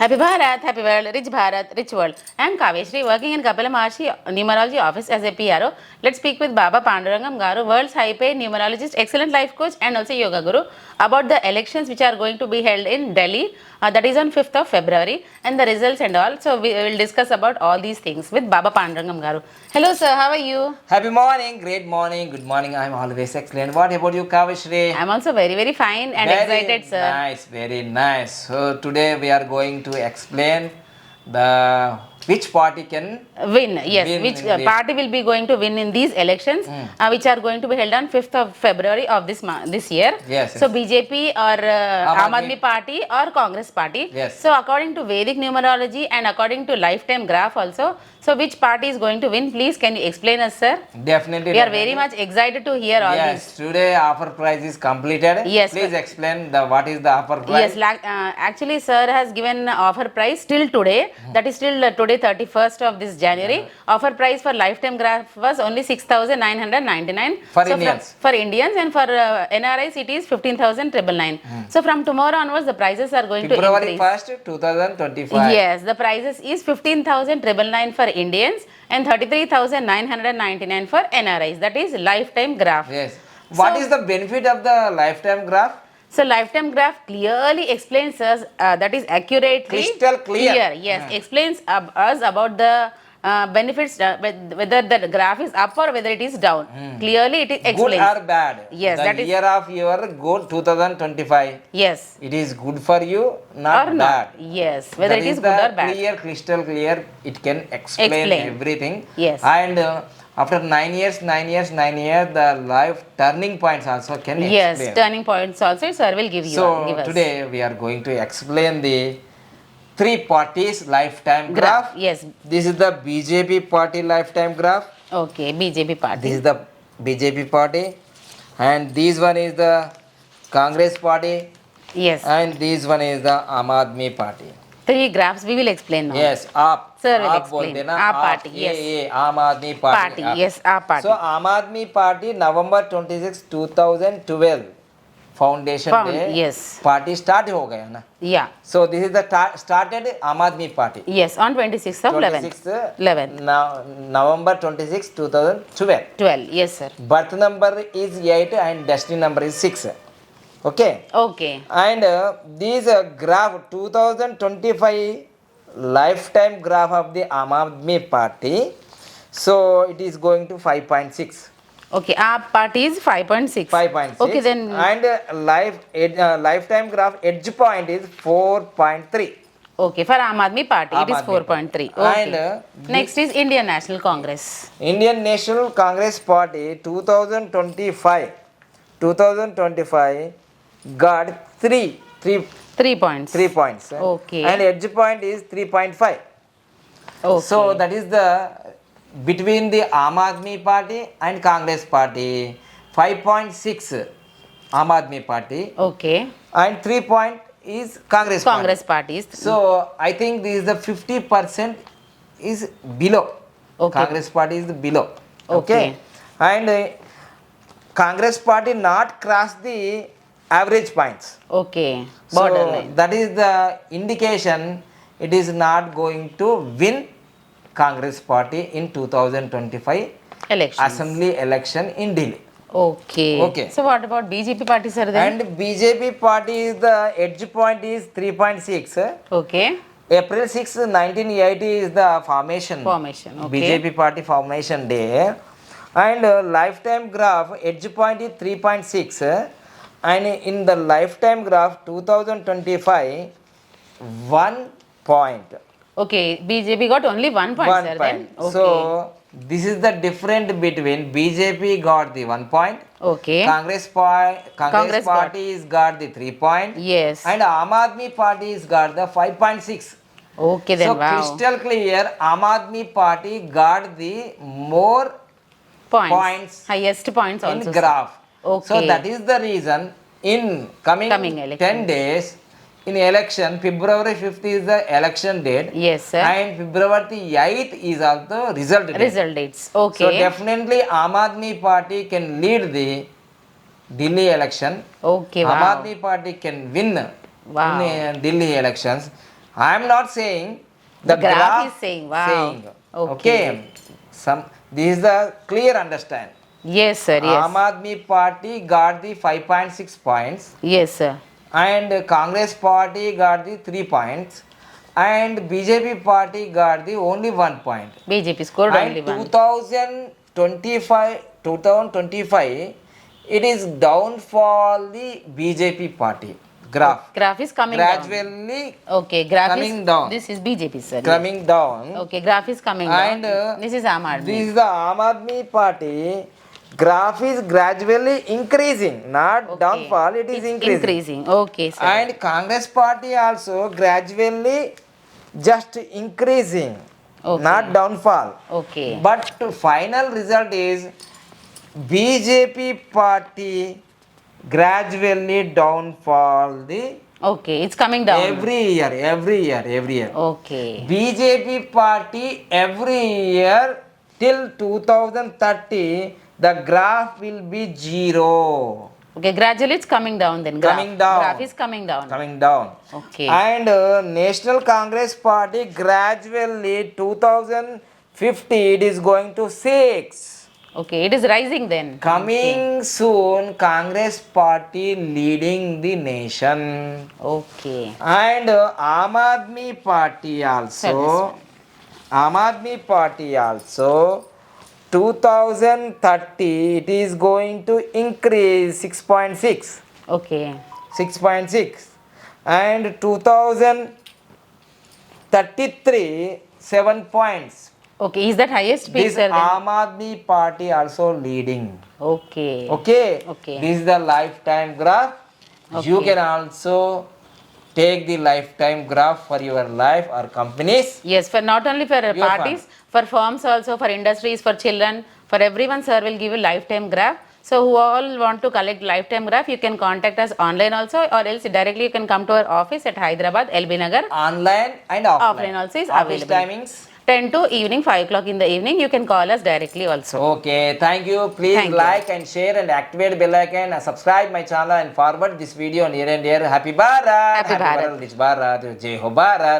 Happy Bharat, happy world, rich Bharat, rich world. I am Kaveshri, working in Kapilamachi Numerology office as a PRO. Let's speak with Babapandurangam Garu, world's high-paid numerologist, excellent life coach and also yoga guru about the elections which are going to be held in Delhi. That is on 5th of February and the results and all. So we will discuss about all these things with Babapandurangam Garu. Hello sir, how are you? Happy morning, great morning, good morning. I'm always excellent. What about you, Kaveshri? I am also very fine and excited, sir. Very nice. So today we are going to explain the which party can win. Yes, which party will be going to win in these elections, which are going to be held on 5th of February of this year. Yes. So BJP or Aam Aadmi Party or Congress Party. Yes. So according to Vedic numerology and according to lifetime graph also, so which party is going to win? Please, can you explain us, sir? Definitely. We are very much excited to hear all Yes, this. today offer price is completed. Yes. Please explain what is the offer price. Yes, actually sir has given offer price till today. That is till today 31st of this January. Offer price for lifetime graph was only 6,999 for Indians. For Indians, and for NRIs it is 15,999. So from tomorrow onwards the prices are going February to increase. 1st, 2025. Yes, the prices is 15,999 for Indians and 33,999 for NRIs. That is lifetime graph. Yes. What is the benefit of the lifetime graph? So lifetime graph clearly explains us, that is accurately crystal clear. Yes, explains us about the benefits, whether the graph is up or whether it is down. Clearly it explains. Good or bad. Yes, the that year of your good 2025. Yes. It is good for you, not or bad. Not. Yes, whether that it is good or bad. Clear, crystal clear. It can explain everything. Yes. And after 9 years, the life turning points also can explain. Yes, turning points also, sir will give you. So today we are going to explain the three parties lifetime graph. Yes. This is the BJP party lifetime graph. Okay, BJP party. This is the BJP party. And this one is the Congress party. Yes. And this one is the Aam Aadmi party. Three graphs we will explain now. Yes, AAP. Sir will explain. AAP party, yes. Aam Aadmi party. Yes, AAP party. So Aam Aadmi party, November 26, 2012. Foundation Day. Yes. Party start ho gaya na. Yeah. So this is the started Aam Aadmi party. Yes, on 26th of 11th. November 26, 2012. 12, yes sir. Birth number is 8 and destiny number is 6. Okay. Okay. And this graph 2025 lifetime graph of the Aam Aadmi party. So it is going to 5.6. Okay, our party is 5.6. 5.6. Okay, then. And lifetime graph edge point is 4.3. Okay, for Aam Aadmi party it is 4.3. Okay. And next is Indian National Congress. Indian National Congress Party 2025 got 3 points. 3 points. Okay. And edge point is 3.5. Okay. So that is the between the Aam Aadmi party and Congress party. 5.6 Aam Aadmi party. Okay. And 3 point is Congress party. So I think this is the 50% is below. Okay. Congress party is below. Okay. And Congress party not cross the average points. Okay. Borderline. So that is the indication it is not going to win Congress party in 2025 assembly election in Delhi. Okay. So what about BJP party, sir? Then? And BJP party is the edge point is 3.6. Okay. April 6, 1980 is the formation. Okay. BJP party formation day. And lifetime graph edge point is 3.6. And in the lifetime graph 2025 1 point. Okay, BJP got only 1 point, 1 sir. point. Then? Okay. So this is the difference between BJP got the 1 point. Okay. Congress party is got the 3 point. Yes. And Aam Aadmi party is got the 5.6. Okay, then so wow. crystal clear, Aam Aadmi party got the more points highest points in also, graph. Okay. So that is the reason in coming 10 days in election, February 5th is the election date. Yes, sir. And February 8th is also result date. Result dates. Okay. So definitely Aam Aadmi party can lead the Delhi election. Okay, wow. Aam Aadmi party can win in Delhi elections. I am not saying. The graph is saying. Wow. Saying. Okay. This is the clear understand. Yes, sir. Yes. Aam Aadmi Party got the 5.6 points. Yes, sir. And Congress Party got the 3 points. And BJP Party got the only 1 point. BJP scored And only 1. 2025, it is down for the BJP party. Graph. Graph is coming Gradually down. Okay, graph coming is down. This is BJP, sir. Coming down. Okay, graph is coming And down. This is Aam Aadmi. this is the Aam Aadmi Party. Graph is gradually increasing, not Okay. downfall. It is It's increasing. Okay, sir. And Congress Party also gradually just increasing, Okay. not downfall. Okay. But final result is BJP Party gradually downfall the Okay, it's coming down. every year. Okay. BJP Party every year till 2030 the graph will be 0. Okay, gradually it's coming down then. Graph. Coming down. Graph is coming down. Okay. And National Congress Party gradually 2050 it is going to 6. Okay, it is rising then. Coming soon, Congress Party leading the nation. Okay. And Aam Aadmi Party also, 2030 it is going to increase 6.6. Okay. 6.6. And 2033 7 points. Okay, is that highest peak, This sir? Then? Aam Aadmi Party also leading. Okay. Okay. Okay. This is the lifetime graph. You Okay. can also take the lifetime graph for your life or companies. Yes, for not only for Your parties, for firms also, for industries, for children, for everyone, sir will give a lifetime graph. So who all want to collect lifetime graph, you can contact us online also, or else directly you can come to our office at Hyderabad, LB Nagar. Online and offline. Offline also is Office available. timings. 10 to evening 5 o'clock in the evening. You can call us directly also. Okay, thank you. Please Thank you. like and share and activate bell icon and subscribe my channel and forward this video near and dear. Happy Bharat. Happy Bharat. Rich Bharat. Jai Ho Bharat.